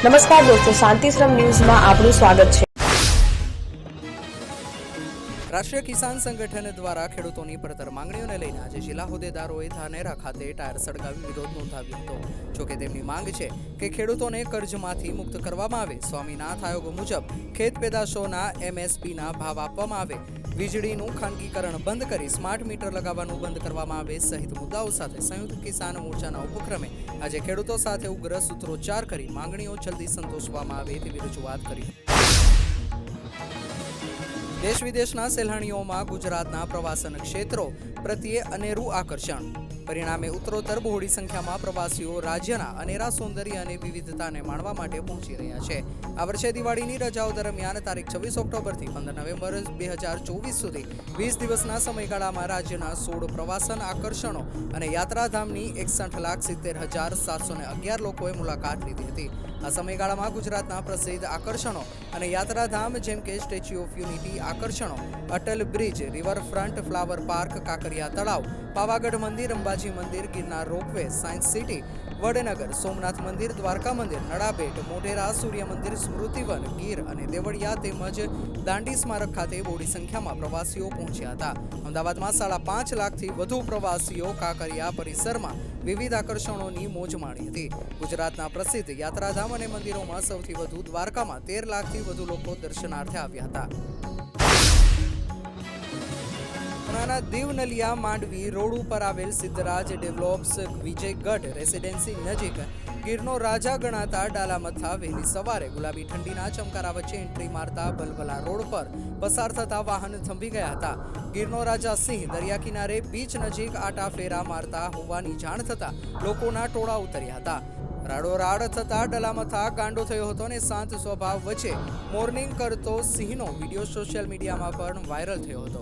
નમસ્કાર દોસ્તો, શાંતિશ્રમ ન્યૂઝમાં આપનું સ્વાગત છે. રાષ્ટ્રીય કિસાન સંગઠન દ્વારા ખેડૂતોની પડતર માંગણીઓને લઈને આજે જિલ્લા હોદ્દેદારોએ ધાનેરા ખાતે ટાયર સળગાવી વિરોધ નોંધાવ્યો હતો. જોકે તેમની માંગ છે કે ખેડૂતોને કર્જમાંથી મુક્ત કરવામાં આવે, સ્વામીનાથ આયોગ મુજબ ખેત પેદાશોના MSPના ભાવ આપવામાં આવે, વીજળીનું ખાનગીકરણ બંધ કરી સ્માર્ટ મીટર લગાવવાનું બંધ કરવામાં આવે સહિત મુદ્દાઓ સાથે સંયુક્ત કિસાન મોરચાના ઉપક્રમે આજે ખેડૂતો સાથે ઉગ્ર સૂત્રોચ્ચાર કરી માંગણીઓ જલ્દી સંતોષવામાં આવે તેવી રજૂઆત કરી. દેશ વિદેશના સહેલાણીઓમાં ગુજરાતના પ્રવાસન ક્ષેત્રો પ્રત્યે અનેરું આકર્ષણ. પરિણામે ઉત્તરોત્તર બહોળી સંખ્યામાં પ્રવાસીઓ રાજ્યના અનેરા સૌંદર્ય અને વિવિધતાને માણવા માટે પહોંચી રહ્યા છે. આ વર્ષે દિવાળીની રજાઓ દરમિયાન તારીખ 26 ઓક્ટોબરથી 15 નવેમ્બર 2024 સુધી 20 દિવસના સમયગાળામાં રાજ્યના 16 પ્રવાસન આકર્ષણો અને યાત્રાધામની 61,70,711 લોકોએ મુલાકાત લીધી હતી. આ સમયગાળામાં ગુજરાતના પ્રસિદ્ધ આકર્ષણો અને યાત્રાધામ જેમ કે સ્ટેચ્યુ ઓફ યુનિટી આકર્ષણો, Atal bridge, riverfront, flower park, Kankaria તળાવ, પાવાગઢ મંદિર, અંબાજી મંદિર, Girnar ropeway, science city, Vadnagar, Somnath મંદિર, દ્વારકા મંદિર, નડાબેટ, મોઢેરા, સૂર્ય મંદિર, સ્મૃતિવન, ગીર અને દેવળિયા તેમજ દાંડી સ્મારક ખાતે બહોળી સંખ્યામાં પ્રવાસીઓ પહોંચ્યા હતા. અમદાવાદમાં 5.5 લાખથી વધુ પ્રવાસીઓ કાંકરિયા પરિસરમાં વિવિધ આકર્ષણોની મોજ માણી હતી. ગુજરાતના પ્રસિદ્ધ યાત્રાધામ અને મંદિરોમાં સૌથી વધુ દ્વારકામાં 13 લાખથી વધુ લોકો દર્શનાર્થે આવ્યા હતા. દીવ નલિયા માંડવી રોડ ઉપર આવેલ સિદ્ધરાજ ડેવલોપ્સ વિજયગઢ રેસિડેન્સી નજીક ગીરનો રાજા ગણાતા ડાલામથા વહેલી સવારે ગુલાબી ઠંડીના ચમકારા વચ્ચે એન્ટ્રી મારતા બલબલા રોડ પર પસાર થતા વાહન થંભી ગયા હતા. ગીરનો રાજા સિંહ દરિયા કિનારે બીચ નજીક આટા ફેરા મારતા હોવાની જાણ થતા લોકોના ટોળા ઉતર્યા હતા. રાડોરાડ થતા ડલામથા ગાંડો થયો હતો અને શાંત સ્વભાવ વચ્ચે મોર્નિંગ કરતો સિંહનો વિડીયો સોશિયલ મીડિયામાં પણ વાયરલ થયો હતો.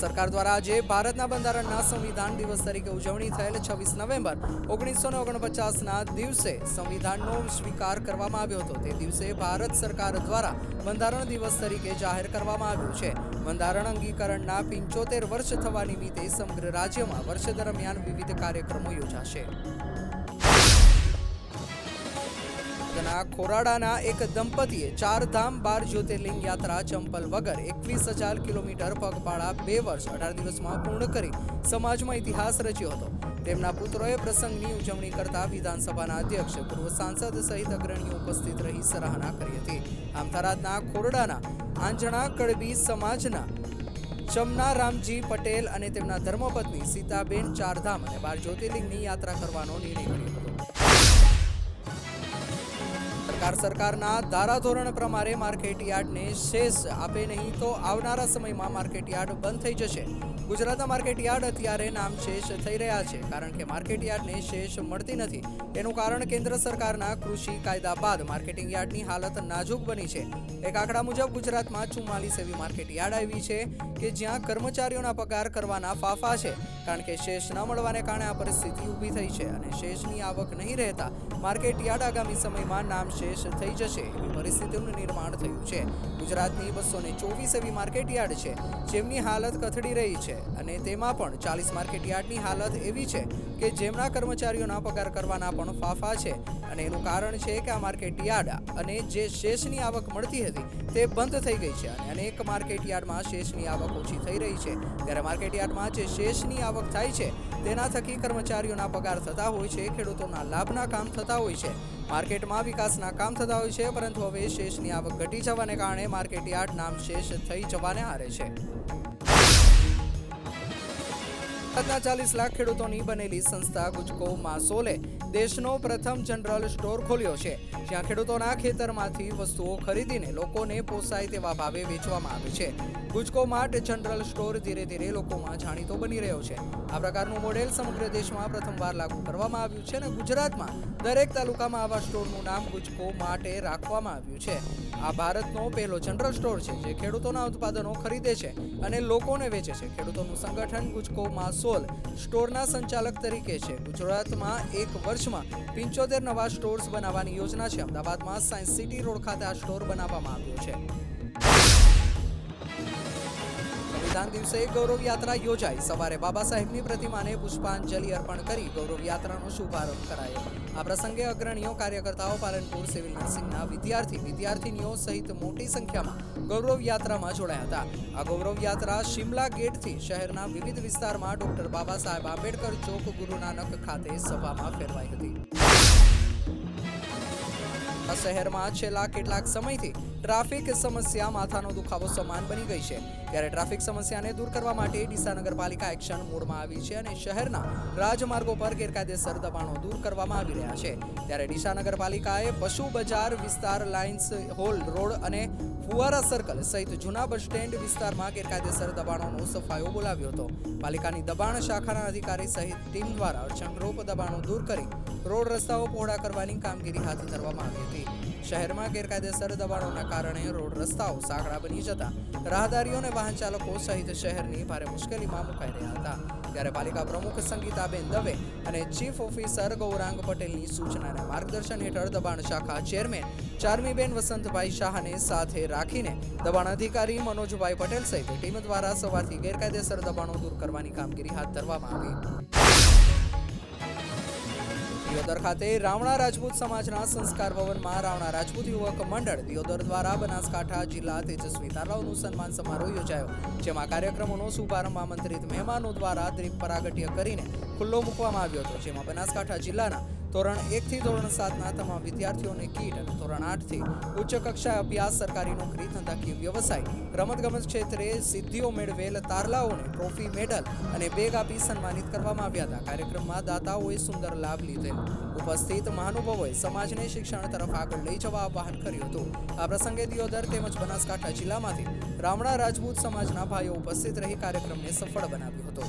સરકાર દ્વારા આજે ભારતના બંધારણના સંવિધાન દિવસ તરીકે ઉજવણી થયેલ 26 નવેમ્બર 1949ના દિવસે સંવિધાનનો સ્વીકાર કરવામાં આવ્યો હતો. તે દિવસે ભારત સરકાર દ્વારા બંધારણ દિવસ તરીકે જાહેર કરવામાં આવ્યું છે. બંધારણ અંગીકરણના 75 વર્ષ થવા નિમિત્તે સમગ્ર રાજ્યમાં વર્ષ દરમિયાન વિવિધ કાર્યક્રમો યોજાશે. ખોરાડાના એક દંપતીએ 4 ધામ 12 જ્યોતિર્લિંગ યાત્રા ચંપલ વગર 21,000 કિલોમીટર પગપાળા 2 વર્ષ 18 દિવસમાં પૂર્ણ કરી સમાજમાં ઇતિહાસ રચ્યો હતો. તેમના પુત્રોએ પ્રસંગની ઉજવણી કરતા વિધાનસભાના અધ્યક્ષ, પૂર્વ સાંસદ સહિત અગ્રણીઓ ઉપસ્થિત રહી સરાહના કરી હતી. આમ થરાદના ખોરડાના આંજણા કડબી સમાજના ચમના રામજી પટેલ અને તેમના ધર્મપત્ની સીતાબેન 4 ધામ અને 12 જ્યોતિર્લિંગની યાત્રા કરવાનો નિર્ણય કર્યો હતો. સરકારના ધારાધોરણ પ્રમાણે માર્કેટ યાર્ડને શેષ આપે નહીં તો આવનારા સમયમાં માર્કેટ યાર્ડ બંધ થઈ જશે. ગુજરાતના માર્કેટ યાર્ડ અત્યારે નામશેષ થઈ રહ્યા છે કારણ કે માર્કેટ યાર્ડને શેષ મળતી નથી. તેનું કારણ કેન્દ્ર સરકારના કૃષિ કાયદા બાદ માર્કેટિંગ યાર્ડની હાલત નાજુક બની છે. એક આંકડા મુજબ ગુજરાતમાં 44 એવી માર્કેટ યાર્ડ આવી છે કે જ્યાં કર્મચારીઓના પગાર કરવાના ફાફા છે. કારણ કે શેષ ન મળવાને કારણે આ પરિસ્થિતિ ઊભી થઈ છે અને શેષની આવક નહીં રહેતા માર્કેટ યાર્ડ આગામી સમયમાં નામશેષ થઈ જશે એવી પરિસ્થિતિનું નિર્માણ થયું છે. ગુજરાતની 224 એવી માર્કેટ યાર્ડ છે જેમની હાલત કથળી રહી છે અને તેમાં પણ 40 માર્કેટ યાર્ડની હાલત એવી છે કે જેમના કર્મચારીઓના પગાર કરવાના પણ ફાફા છે. અને એનું કારણ છે કે આ માર્કેટ યાર્ડ અને જે શેષની આવક મળતી હતી તે બંધ થઈ ગઈ છે અને અનેક માર્કેટ યાર્ડમાં શેષની આવક ઓછી થઈ રહી છે. ત્યારે માર્કેટ યાર્ડમાં જે શેષની આવક થાય છે તેના થકી કર્મચારીઓના પગાર થતા હોય છે, ખેડૂતોના લાભના કામ થતા હોય છે, માર્કેટમાં વિકાસના કામ થતા હોય છે. પરંતુ હવે શેષની આવક ઘટી જવાને કારણે માર્કેટ યાર્ડ નામ શેષ થઈ જવાને આરે છે. ગુજરાતના 40 લાખ ખેડૂતોની બનેલી સંસ્થા ગુજકો માસોલે દેશનો પ્રથમ જનરલ સ્ટોર ખોલ્યો છે, જ્યાં ખેડૂતોના ખેતરમાંથી વસ્તુઓ ખરીદીને લોકોને પોસાય તેવા ભાવે વેચવામાં આવે છે. ગુજકો માર્ટ જનરલ સ્ટોર ધીરે ધીરે લોકોમાં જાણીતો બની રહ્યો છે. આ પ્રકારનું મોડેલ સમગ્ર દેશમાં પ્રથમવાર લાગુ કરવામાં આવ્યું છે અને ગુજરાતમાં દરેક તાલુકામાં આવા સ્ટોરનું નામ ગુજકો માટે રાખવામાં આવ્યું છે. આ ભારતનો પહેલો જનરલ સ્ટોર છે જે ખેડૂતોના ઉત્પાદનો ખરીદે છે અને લોકોને વેચે છે. ખેડૂતોનું સંગઠન ગુજકો માસોલ સ્ટોરના સંચાલક તરીકે છે. ગુજરાતમાં એક વર્ષમાં 75 નવા સ્ટોર્સ બનાવવાની યોજના છે. અમદાવાદમાં સાયન્સ સિટી રોડ ખાતે આ સ્ટોર બનાવવામાં આવ્યો છે. સંવિધાન દિવસે ગૌરવ યાત્રા યોજાઈ. સવારે બાબા સાહેબની પ્રતિમાને પુષ્પાંજલિ અર્પણ કરી ગૌરવ યાત્રાનો શુભારંભ કરાયો. આ પ્રસંગે અગ્રણીઓ, કાર્યકર્તાઓ, પાલનપુર સિવિલ નર્સિંગના વિદ્યાર્થીનીઓ સહિત મોટી સંખ્યામાં ગૌરવ યાત્રામાં જોડાયા હતા. આ ગૌરવ યાત્રા શિમલા ગેટથી શહેરના વિવિધ વિસ્તારમાં ડોક્ટર બાબા સાહેબ આંબેડકર ચોક, ગુરુ નાનક ખાતે સભામાં ફેરવાઈ હતી. શહેરમાં છેલ્લા કેટલાક સમયથી ટ્રાફિક સમસ્યા માથાનો દુખાવો સમાન બની ગઈ છે. ત્યારે ટ્રાફિક સમસ્યાને દૂર કરવા માટે ડીસા નગરપાલિકા એક્શન મોડમાં આવી છે અને શહેરના રાજમાર્ગો પર ગેરકાયદેસર દબાણો દૂર કરવામાં આવી રહ્યા છે. ત્યારે ડીસા નગરપાલિકાએ પશુ બજાર વિસ્તાર, લાયન્સ હોલ રોડ અને ફુવારા સર્કલ સહિત જૂના બસ સ્ટેન્ડ વિસ્તારમાં ગેરકાયદેસર દબાણોનો સફાયો બોલાવ્યો હતો. પાલિકાની દબાણ શાખાના અધિકારી સહિત ટીમ દ્વારા અડચણરૂપ દબાણો દૂર કરી રોડ રસ્તાઓ પહોળા કરવાની કામગીરી હાથ ધરવામાં આવી હતી. શહેરમાં ગેરકાયદેસર દબાણોના કારણે રોડ રસ્તાઓ સાંકડા બની જતા રાહદારીઓ અને વાહન ચાલકો સહિત શહેરની ભારે મુશ્કેલીમાં મુકાઈ રહ્યા હતા. ત્યારે પાલિકા પ્રમુખ સંગીતાબેન દવે અને ચીફ ઓફિસર ગૌરાંગ પટેલની સૂચના અને માર્ગદર્શન હેઠળ દબાણ શાખા ચેરમેન ચારમીબેન વસંતભાઈ શાહને સાથે રાખીને દબાણ અધિકારી મનોજભાઈ પટેલ સહિત ટીમ દ્વારા સવારથી ગેરકાયદેસર દબાણો દૂર કરવાની કામગીરી હાથ ધરવામાં આવી. દિયોદર ખાતે રાવણા રાજપૂત સમાજના સંસ્કાર ભવનમાં રાવણા રાજપૂત યુવક મંડળ દિયોદર દ્વારા બનાસકાંઠા જિલ્લા તેજસ્વી તારાઓનું સન્માન સમારોહ યોજાયો. જેમાં કાર્યક્રમોનો શુભારંભ આમંત્રિત મહેમાનો દ્વારા દીપ પ્રાગટ્ય કરીને ખુલ્લો મૂકવામાં આવ્યો હતો. જેમાં બનાસકાંઠા જિલ્લાના ધોરણ 1 થી ધોરણ 7ના તમામ વિદ્યાર્થીઓને કીટ અને ધોરણ 8 થી ઉચ્ચ કક્ષાએ અભ્યાસ, સરકારી નોકરી, ધંધાકીય વ્યવસાય, રમતગમત ક્ષેત્રે સિદ્ધિઓ મેળવેલ તારલાઓને ટ્રોફી, મેડલ અને બેગ આપી સન્માનિત કરવામાં આવ્યા હતા. કાર્યક્રમમાં દાતાઓએ સુંદર લાભ લીધેલ. ઉપસ્થિત મહાનુભાવોએ સમાજને શિક્ષણ તરફ આગળ લઈ જવા આહ્વાન કર્યું હતું. આ પ્રસંગે દિયોદર તેમજ બનાસકાંઠા જિલ્લામાંથી રાવણા રાજપૂત સમાજના ભાઈઓ ઉપસ્થિત રહી કાર્યક્રમને સફળ બનાવ્યો હતો.